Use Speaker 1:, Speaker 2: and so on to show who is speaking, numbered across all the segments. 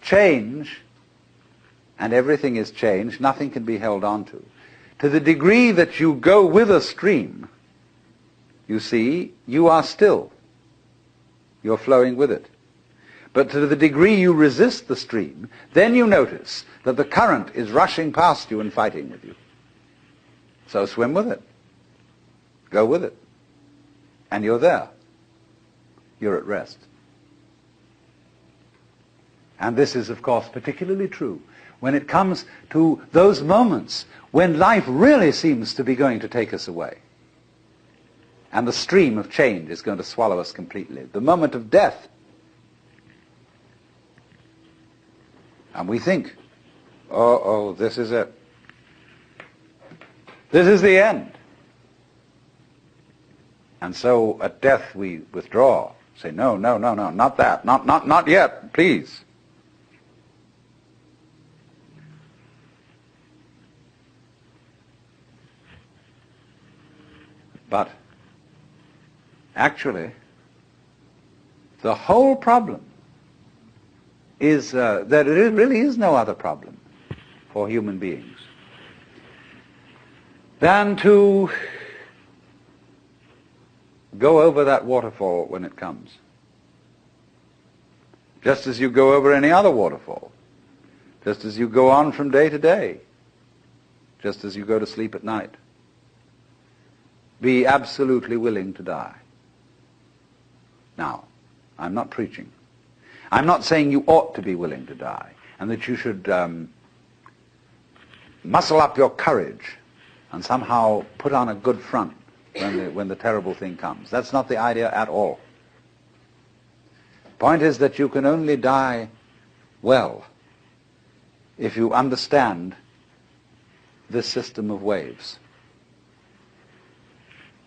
Speaker 1: change, and everything is changed, nothing can be held on to the degree that you go with a stream, you see, you are still. You're flowing with it. But to the degree you resist the stream, then you notice that the current is rushing past you and fighting with you. So swim with it. Go with it. And you're there. You're at rest. And this is, of course, particularly true when it comes to those moments when life really seems to be going to take us away. And the stream of change is going to swallow us completely. The moment of death. And we think, oh, this is it. This is the end. And so at death we withdraw. Say, no, not that. Not yet, please. But actually, the whole problem is that there really is no other problem for human beings than to go over that waterfall when it comes. Just as you go over any other waterfall. Just as you go on from day to day. Just as you go to sleep at night. Be absolutely willing to die. Now, I'm not preaching. I'm not saying you ought to be willing to die and that you should muscle up your courage and somehow put on a good front when the terrible thing comes. That's not the idea at all. The point is that you can only die well if you understand this system of waves.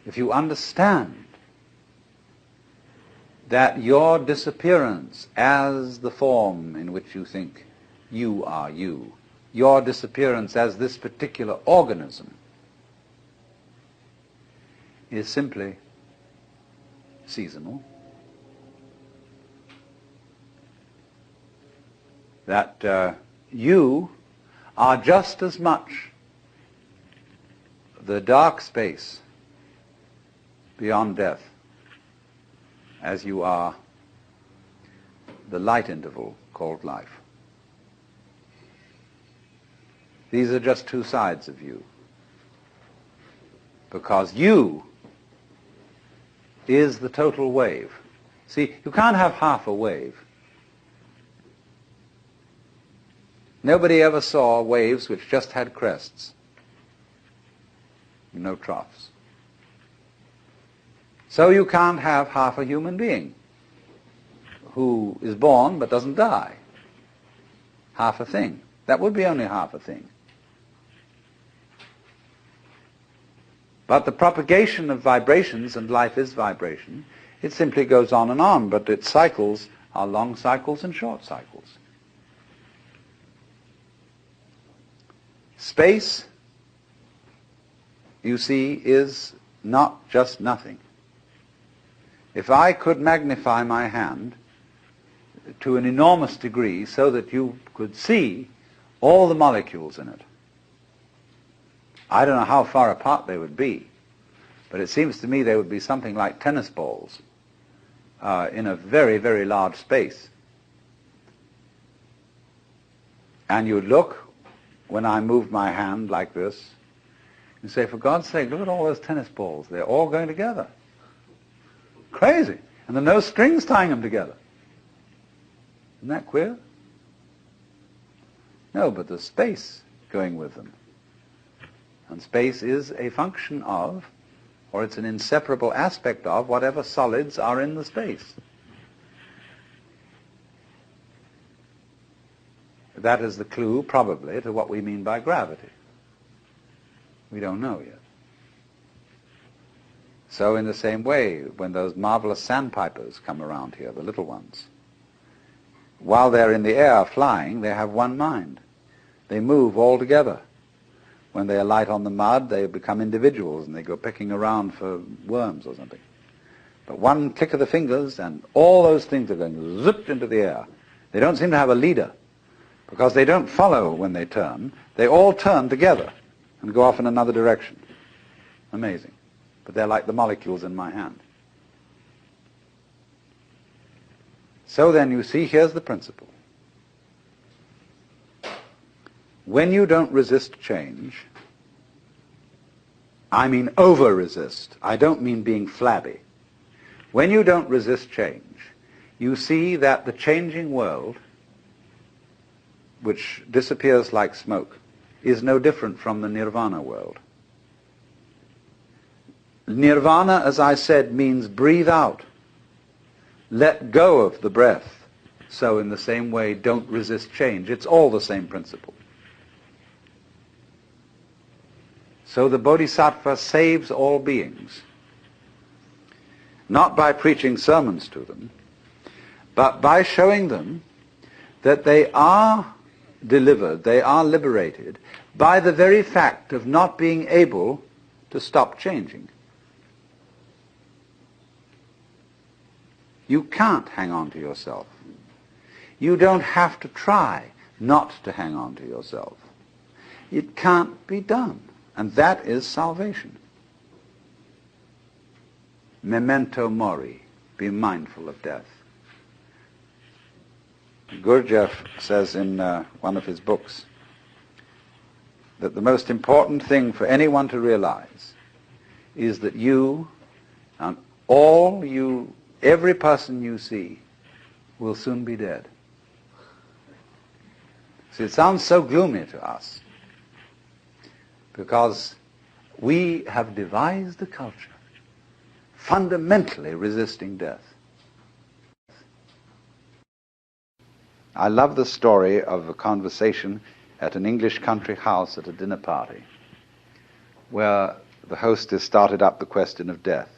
Speaker 1: If you understand that your disappearance as the form in which you think you are you, your disappearance as this particular organism, is simply seasonal, that you are just as much the dark space beyond death as you are the light interval called life. These are just two sides of you, because you is the total wave. See, you can't have half a wave. Nobody ever saw waves which just had crests, no troughs. So you can't have half a human being who is born but doesn't die. Half a thing. That would be only half a thing. But the propagation of vibrations, and life is vibration, it simply goes on, but its cycles are long cycles and short cycles. Space, you see, is not just nothing. If I could magnify my hand to an enormous degree so that you could see all the molecules in it, I don't know how far apart they would be, but it seems to me they would be something like tennis balls in a very, very large space. And you'd look, when I moved my hand like this, and say, for God's sake, look at all those tennis balls. They're all going together. Crazy. And there are no strings tying them together. Isn't that queer? No, but there's space going with them. And space is a function of, or it's an inseparable aspect of, whatever solids are in the space. That is the clue, probably, to what we mean by gravity. We don't know yet. So in the same way, when those marvelous sandpipers come around here, the little ones, while they're in the air flying, they have one mind. They move all together. When they alight on the mud, they become individuals and they go pecking around for worms or something. But one click of the fingers and all those things are going zipped into the air. They don't seem to have a leader. because they don't follow when they turn. They all turn together and go off in another direction. Amazing. But they're like the molecules in my hand. So then you see, here's the principle. When you don't resist change, I mean over-resist. I don't mean being flabby. When you don't resist change, you see that the changing world, which disappears like smoke, is no different from the nirvana world. Nirvana, as I said, means breathe out. Let go of the breath. So in the same way, don't resist change. It's all the same principle. So the Bodhisattva saves all beings, not by preaching sermons to them, but by showing them that they are delivered, they are liberated, by the very fact of not being able to stop changing. You can't hang on to yourself. You don't have to try not to hang on to yourself. It can't be done. And that is salvation. Memento mori. Be mindful of death. Gurdjieff says in one of his books that the most important thing for anyone to realize is that you and every person you see will soon be dead. See, it sounds so gloomy to us because we have devised a culture fundamentally resisting death. I love the story of a conversation at an English country house at a dinner party where the hostess started up the question of death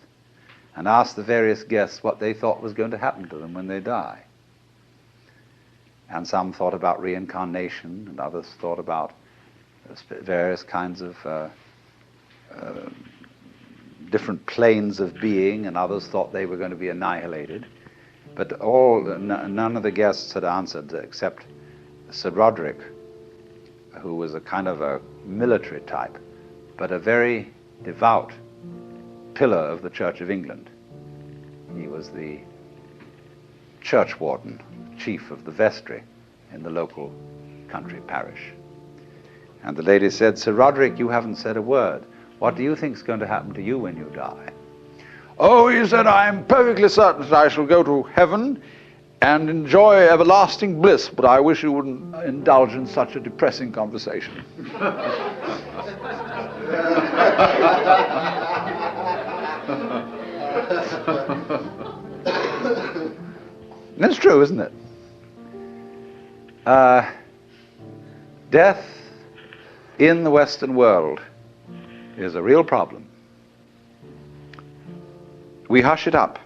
Speaker 1: and asked the various guests what they thought was going to happen to them when they die. And some thought about reincarnation, and others thought about various kinds of different planes of being, and others thought they were going to be annihilated. But none of the guests had answered except Sir Roderick, who was a kind of a military type, but a very devout pillar of the Church of England. He was the church warden, chief of the vestry in the local country parish. And the lady said, "Sir Roderick, you haven't said a word. What do you think is going to happen to you when you die?" "Oh," he said, "I am perfectly certain that I shall go to heaven and enjoy everlasting bliss, but I wish you wouldn't indulge in such a depressing conversation." That's true, isn't it? Death in the Western world is a real problem. We hush it up.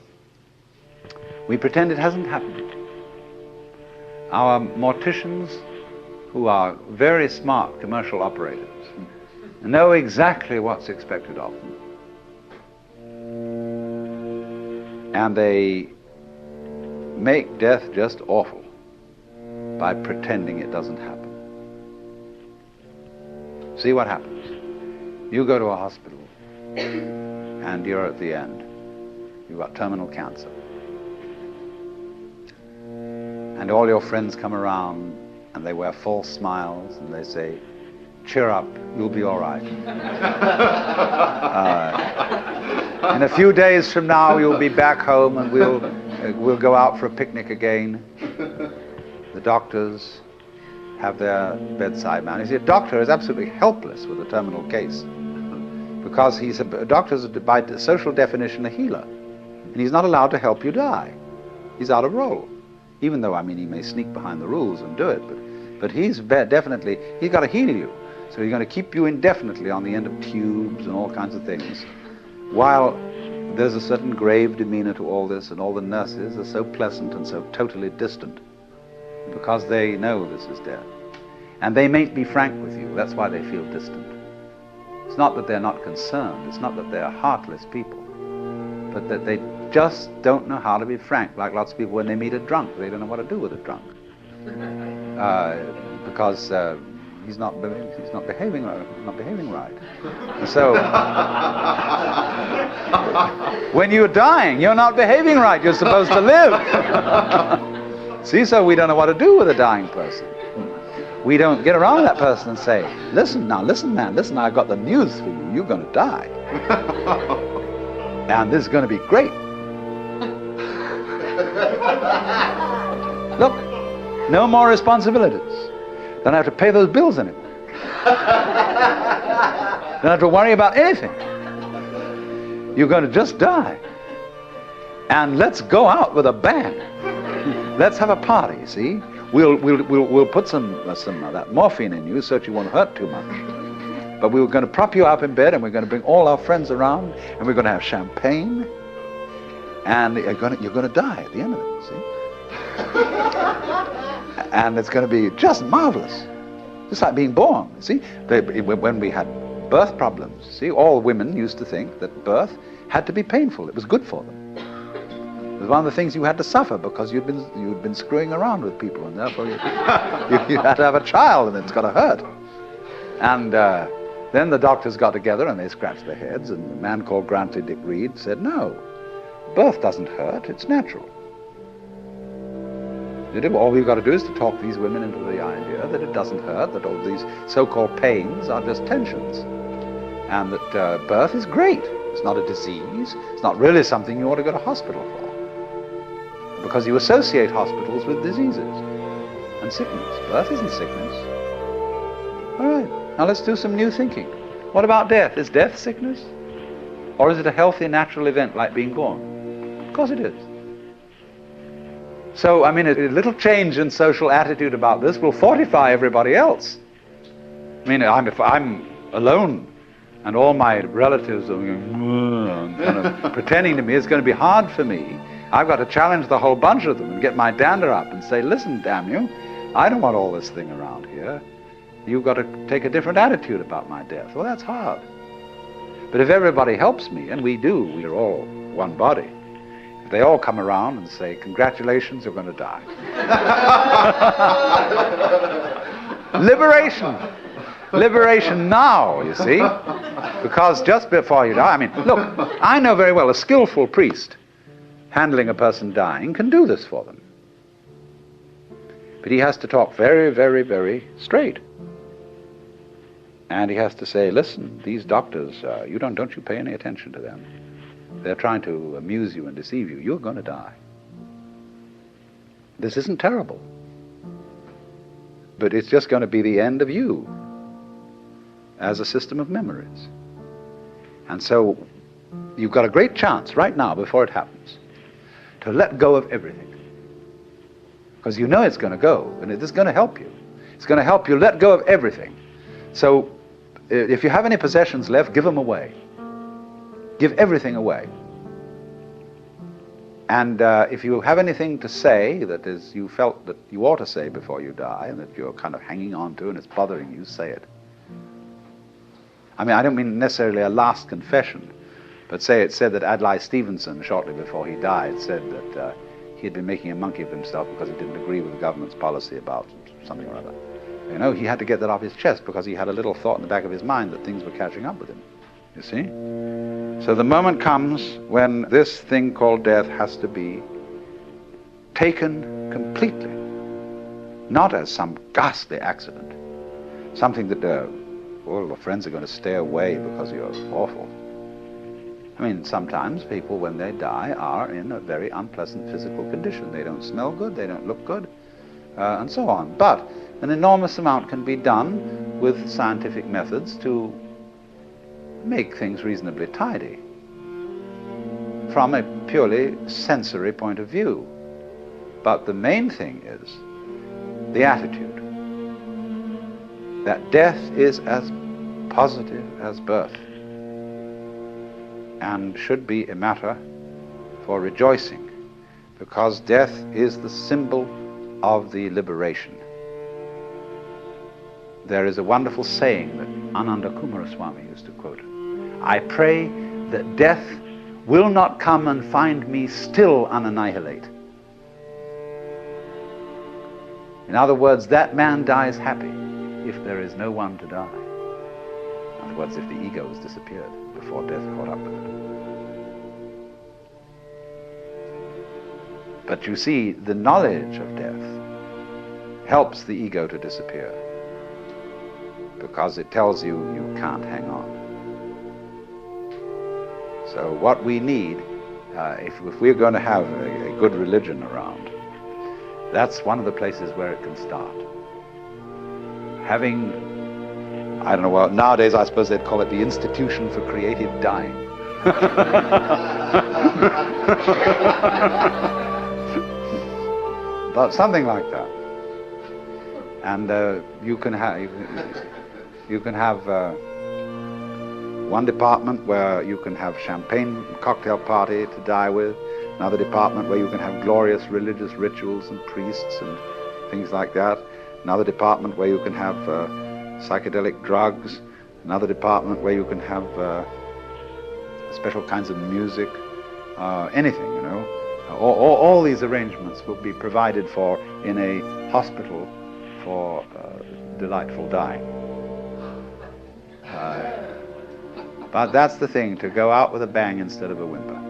Speaker 1: We pretend it hasn't happened. Our morticians, who are very smart commercial operators, know exactly what's expected of them. And they make death just awful by pretending it doesn't happen. See what happens. You go to a hospital and you're at the end. You've got terminal cancer. And all your friends come around and they wear false smiles and they say, "Cheer up, you'll be all right. In a few days from now you'll be back home and we'll go out for a picnic again." The doctors have their bedside manner. You see, a doctor is absolutely helpless with a terminal case because a doctor is by social definition a healer. And he's not allowed to help you die. He's out of role. Even though, he may sneak behind the rules and do it, but he's got to heal you. So he's going to keep you indefinitely on the end of tubes and all kinds of things. While there's a certain grave demeanor to all this, and all the nurses are so pleasant and so totally distant because they know this is death. And they mayn't be frank with you. That's why they feel distant. It's not that they're not concerned. It's not that they're heartless people, but that they just don't know how to be frank, like lots of people when they meet a drunk. They don't know what to do with a drunk. because he's not behaving right. And so when you're dying, you're not behaving right. You're supposed to live. See, so we don't know what to do with a dying person. We don't get around that person and say, listen, man, listen, I've got the news for you. You're going to die. And this is going to be great. Look, no more responsibilities. Don't have to pay those bills anymore. Don't have to worry about anything. You're going to just die. And let's go out with a bang. Let's have a party, see? We'll put some that morphine in you so that you won't hurt too much. But we're going to prop you up in bed, and we're going to bring all our friends around, and we're going to have champagne, and you're going to die at the end of it, see? And it's going to be just marvelous. Just like being born, see? When we had birth problems, see, all women used to think that birth had to be painful. It was good for them. It was one of the things you had to suffer because you'd been screwing around with people, and therefore you had to have a child, and it's got to hurt. And then the doctors got together and they scratched their heads, and a man called Grantley Dick Reed said, no, birth doesn't hurt, it's natural. All we've got to do is to talk these women into the idea that it doesn't hurt, that all these so-called pains are just tensions, and that birth is great. It's not a disease. It's not really something you ought to go to hospital for, because you associate hospitals with diseases and sickness. Birth isn't sickness. All right, now let's do some new thinking. What about death? Is death sickness? Or is it a healthy, natural event like being born? Of course it is. So, I mean, a little change in social attitude about this will fortify everybody else. I mean, if I'm alone and all my relatives are going, kind of pretending to me, it's going to be hard for me. I've got to challenge the whole bunch of them and get my dander up and say, listen, damn you, I don't want all this thing around here. You've got to take a different attitude about my death. Well, that's hard. But if everybody helps me, and we do, we're all one body, they all come around and say, congratulations, you're going to die. Liberation. Liberation now, you see. Because just before you die, I mean, look, I know very well a skillful priest handling a person dying can do this for them. But he has to talk very, very, very straight. And he has to say, listen, these doctors, don't you pay any attention to them. They're trying to amuse you and deceive you. You're going to die. This isn't terrible. But it's just going to be the end of you as a system of memories. And so you've got a great chance right now, before it happens, to let go of everything. Because you know it's going to go, and it is going to help you. It's going to help you let go of everything. So if you have any possessions left, give them away. Give everything away. And if you have anything to say that is you felt that you ought to say before you die, and that you're kind of hanging on to and it's bothering you, say it. I mean, I don't mean necessarily a last confession, but say it said that Adlai Stevenson, shortly before he died, said that he had been making a monkey of himself because he didn't agree with the government's policy about something or other. You know, he had to get that off his chest because he had a little thought in the back of his mind that things were catching up with him. You see? So the moment comes when this thing called death has to be taken completely, not as some ghastly accident, something that all your friends are going to stay away because you're awful. I mean, sometimes people, when they die, are in a very unpleasant physical condition. They don't smell good, they don't look good, and so on. But an enormous amount can be done with scientific methods to make things reasonably tidy from a purely sensory point of view. But the main thing is the attitude that death is as positive as birth and should be a matter for rejoicing, because death is the symbol of the liberation. There is a wonderful saying that Ananda Kumaraswamy used to quote. I pray that death will not come and find me still unannihilate. In other words, that man dies happy if there is no one to die. In other words, if the ego has disappeared before death caught up with it. But you see, the knowledge of death helps the ego to disappear, because it tells you you can't hang on. So what we need, if we're going to have a good religion around, that's one of the places where it can start. Having, I don't know, well, nowadays I suppose they'd call it the Institution for Creative Dying. But something like that. And you can have one department where you can have champagne cocktail party to die with, another department where you can have glorious religious rituals and priests and things like that, another department where you can have psychedelic drugs, another department where you can have special kinds of music, anything, you know. All these arrangements will be provided for in a hospital for delightful dying. But that's the thing, to go out with a bang instead of a whimper.